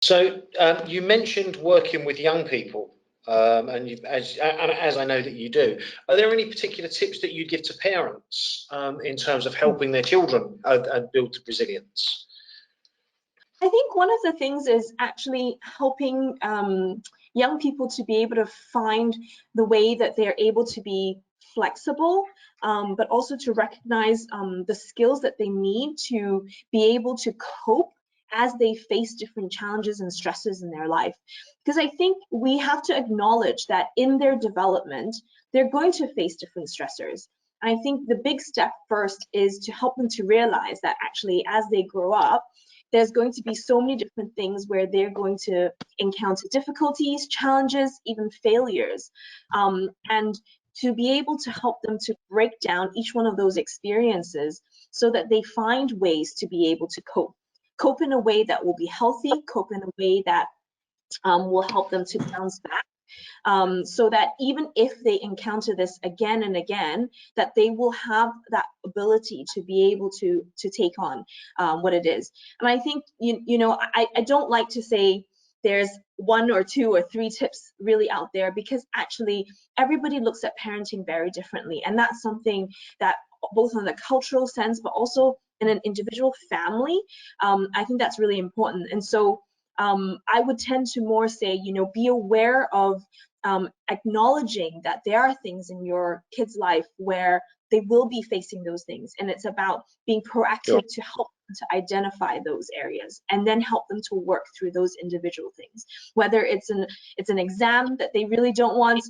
So you mentioned working with young people, and as I know that you do, are there any particular tips that you'd give to parents in terms of helping their children build resilience? I think one of the things is actually helping young people to be able to find the way that they're able to be flexible, but also to recognize the skills that they need to be able to cope as they face different challenges and stresses in their life. Because I think we have to acknowledge that in their development, they're going to face different stressors. I think the big step first is to help them to realize that actually as they grow up, there's going to be so many different things where they're going to encounter difficulties, challenges, even failures. And to be able to help them to break down each one of those experiences so that they find ways to be able to cope in a way that will be healthy, cope in a way that will help them to bounce back. So that even if they encounter this again and again, that they will have that ability to be able to take on what it is. And I think, you know, I don't like to say there's 1 or 2 or 3 tips really out there, because actually everybody looks at parenting very differently. And that's something that both on the cultural sense, but also in an individual family, I think that's really important. And so I would tend to more say, you know, be aware of acknowledging that there are things in your kid's life where they will be facing those things, and it's about being proactive to help them to identify those areas and then help them to work through those individual things, whether it's an exam that they really don't want,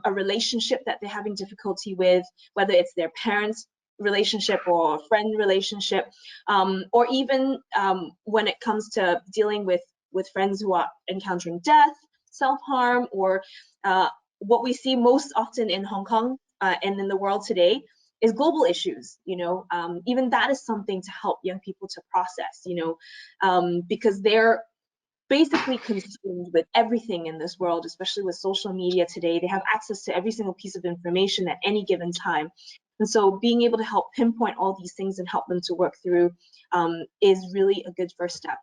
a relationship that they're having difficulty with, whether it's their parents relationship or a friend relationship, or even when it comes to dealing with friends who are encountering death, self-harm, or what we see most often in Hong Kong and in the world today is global issues. You know, even that is something to help young people to process, you know, because they're basically consumed with everything in this world, especially with social media today. They have access to every single piece of information at any given time. And so being able to help pinpoint all these things and help them to work through is really a good first step.